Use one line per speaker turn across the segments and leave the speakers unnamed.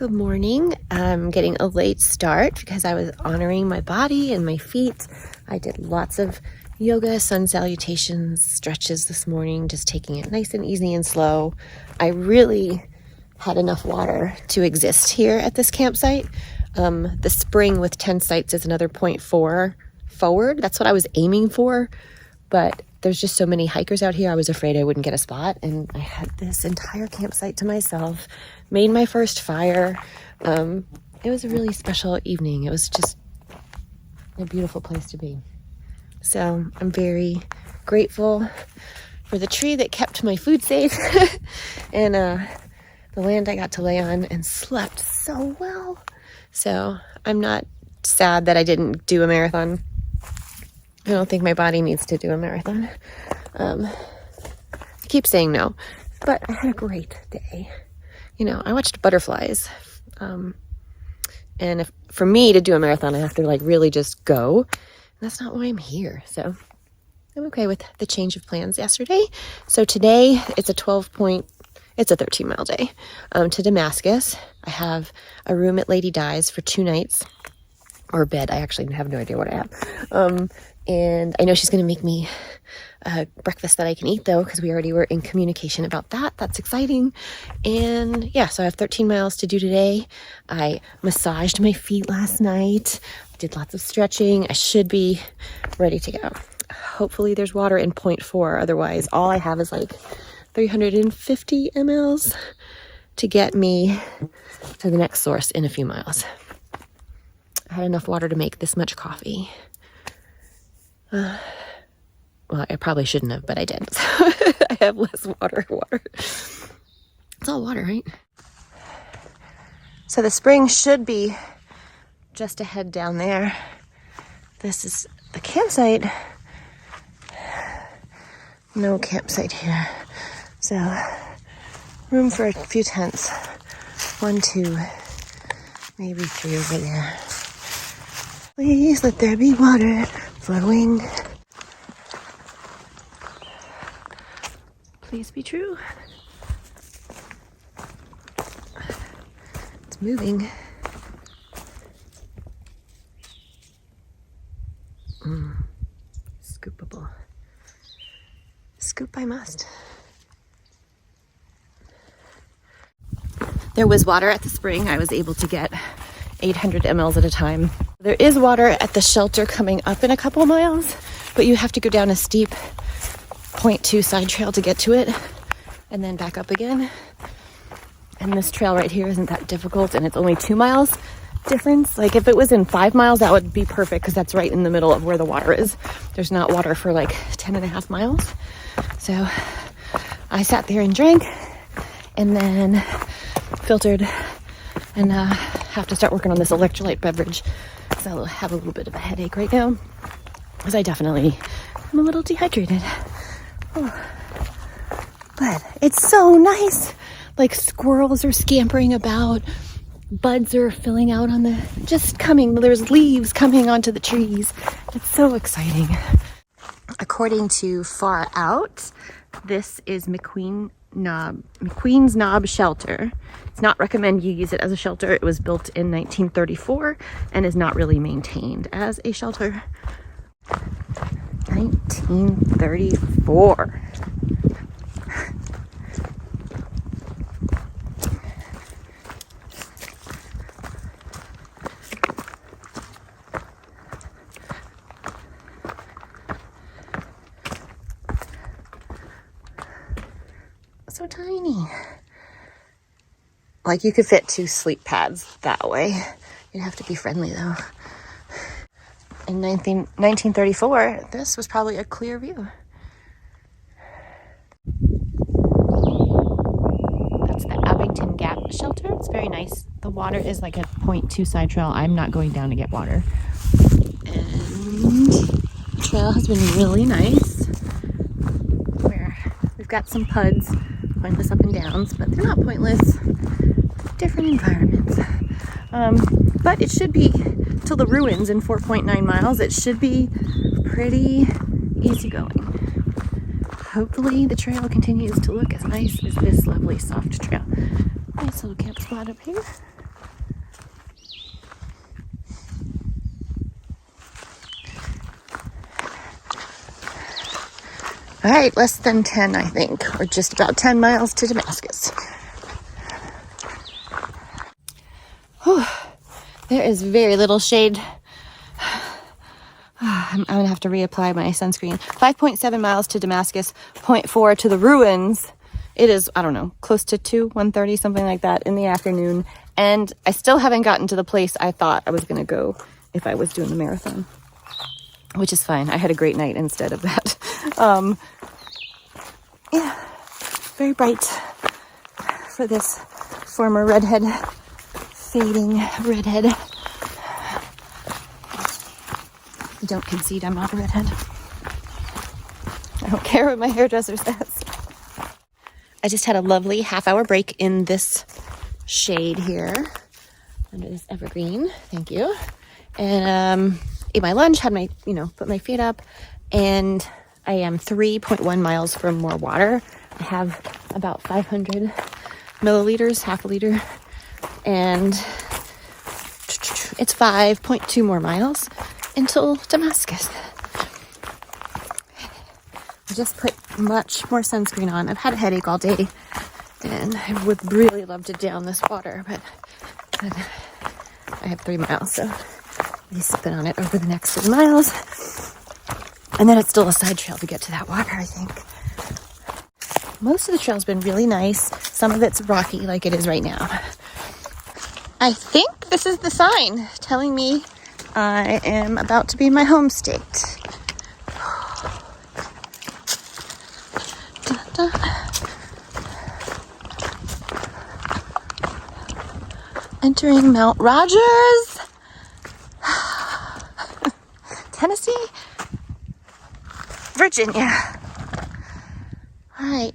Good morning. I'm getting a late start because I was honoring my body and my feet. I did lots of yoga, sun salutations, stretches this morning, just taking it nice and easy and slow. I really had enough water to exist here at this campsite. The spring with 10 sites is another 0.4 forward. That's what I was aiming for, but there's just so many hikers out here. I was afraid I wouldn't get a spot, and I had this entire campsite to myself, made my first fire. It was a really special evening. It was just a beautiful place to be. So I'm very grateful for the tree that kept my food safe and the land I got to lay on and slept so well. So I'm not sad that I didn't do a marathon. I don't think my body needs to do a marathon. I keep saying no, but I had a great day. You know, I watched butterflies. And for me to do a marathon, I have to really just go. And that's not why I'm here. So I'm okay with the change of plans yesterday. So today it's a 13-mile day to Damascus. I have a room at Lady Di's for 2 nights, or bed. I actually have no idea what I have. And I know she's going to make me breakfast that I can eat, though, because we already were in communication about that. That's exciting. And yeah, so I have 13 miles to do today. I massaged my feet last night, did lots of stretching. I should be ready to go. Hopefully there's water in 0.4. Otherwise, all I have is 350 mLs to get me to the next source in a few miles. I had enough water to make this much coffee. Well, I probably shouldn't have, but I did. So I have less water. It's all water, right? So the spring should be just ahead down there. This is the campsite. No campsite here. So room for a few tents. 1, 2, maybe 3 over there. Please let there be water flowing. Please be true. It's moving. Scoopable. Scoop I must. There was water at the spring. I was able to get 800 mLs at a time. There is water at the shelter coming up in a couple miles, but you have to go down a steep 0.2 side trail to get to it and then back up again. And this trail right here isn't that difficult, and it's only 2 miles difference. If it was in 5 miles, that would be perfect because that's right in the middle of where the water is. There's not water for 10.5 miles. So I sat there and drank and then filtered and have to start working on this electrolyte beverage because I have a little bit of a headache right now because I definitely am a little dehydrated. Oh. But it's so nice. Squirrels are scampering about, buds are filling out on there's leaves coming onto the trees. It's so exciting. According to Far Out, this is McQueen's Knob Shelter. It's not recommend you use it as a shelter. It was built in 1934 and is not really maintained as a shelter. 1934. So tiny. You could fit 2 sleep pads that way. You'd have to be friendly, though. In 1934, this was probably a clear view. That's the Abington Gap shelter. It's very nice. The water is a 0.2 side trail. I'm not going down to get water. And the trail has been really nice. We've got some puds, pointless up and downs, but they're not pointless. Different environments. But it should be till the ruins in 4.9 miles. It should be pretty easy going. Hopefully the trail continues to look as nice as this lovely soft trail. Nice little camp spot up here. All right, less than 10, I think, or just about 10 miles to Damascus. Whew. There is very little shade. I'm gonna have to reapply my sunscreen. 5.7 miles to Damascus, 0.4 to the ruins. It is, I don't know, close to 1:30, something like that in the afternoon. And I still haven't gotten to the place I thought I was gonna go if I was doing the marathon, which is fine. I had a great night instead of that. Yeah, very bright for this former redhead, fading redhead. Don't concede I'm not a redhead. I don't care what my hairdresser says. I just had a lovely half-hour break in this shade here under this evergreen. Thank you. And ate my lunch, had my, put my feet up, and I am 3.1 miles from more water. I have about 500 milliliters, half a liter, and it's 5.2 more miles until Damascus. I just put much more sunscreen on. I've had a headache all day, and I would really love to down this water, but I have 3 miles, so I'll be sipping on it over the next 3 miles. And then it's still a side trail to get to that water, I think. Most of the trail's been really nice. Some of it's rocky like it is right now. I think this is the sign telling me I am about to be in my home state. Dun, dun. Entering Mount Rogers, Tennessee, Virginia. All right,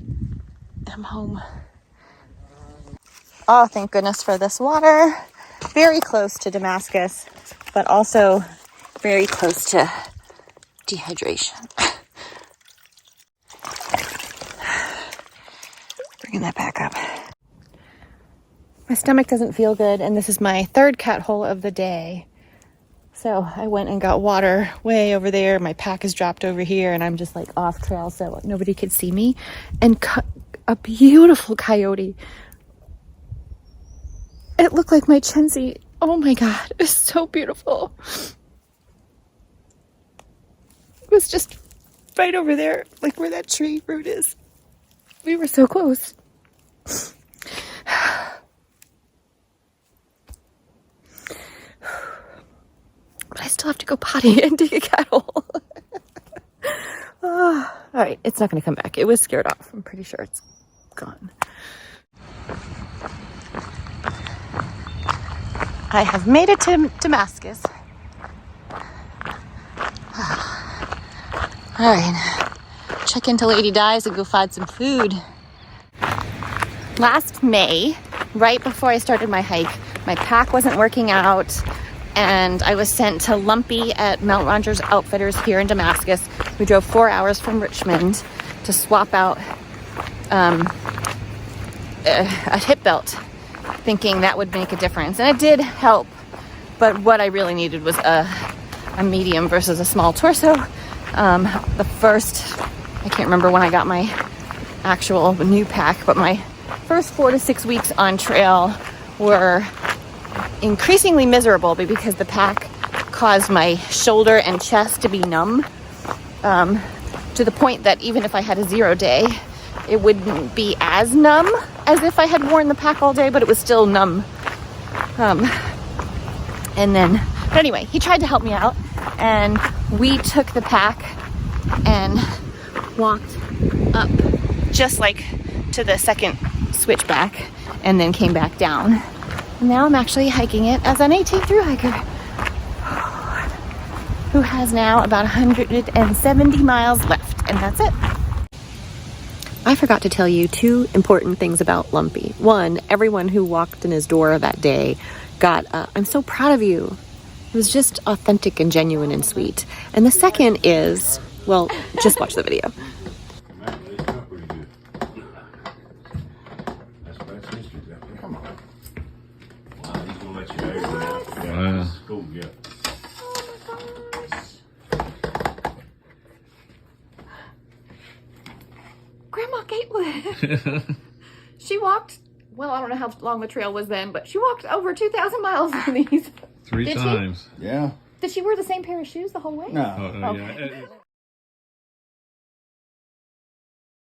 I'm home. Oh, thank goodness for this water. Very close to Damascus, but also very close to dehydration. Bringing that back up. My stomach doesn't feel good, and this is my third cat hole of the day. So I went and got water way over there. My pack is dropped over here, and I'm just like off trail so nobody could see me. And a beautiful coyote. It looked like my Chenzi. Oh my God, it was so beautiful. It was just right over there, like where that tree root is. We were so close. But I still have to go potty and dig a cat hole. All right, it's not going to come back. It was scared off. I'm pretty sure it's gone. I have made it to Damascus. All right, check into Lady Di's and go find some food. Last May, right before I started my hike, my pack wasn't working out, and I was sent to Lumpy at Mount Rogers Outfitters here in Damascus. We drove 4 hours from Richmond to swap out a hip belt, thinking that would make a difference. And it did help, but what I really needed was a medium versus a small torso. The first, I can't remember when I got my actual new pack, but my first 4 to 6 weeks on trail were increasingly miserable because the pack caused my shoulder and chest to be numb, to the point that even if I had a 0 day, it wouldn't be as numb as if I had worn the pack all day, but it was still numb. But anyway, he tried to help me out, and we took the pack and walked up just like to the second switchback and then came back down. And now I'm actually hiking it as an 18 through hiker who has now about 170 miles left, and that's it. I forgot to tell you 2 important things about Lumpy. One, everyone who walked in his door that day got, I'm so proud of you. It was just authentic and genuine and sweet. And the second is, well, just watch the video. She walked, well, I don't know how long the trail was then, but she walked over 2,000 miles on these.
Three times.
Yeah.
Did she wear the same pair of shoes the whole way?
No.
Oh, yeah.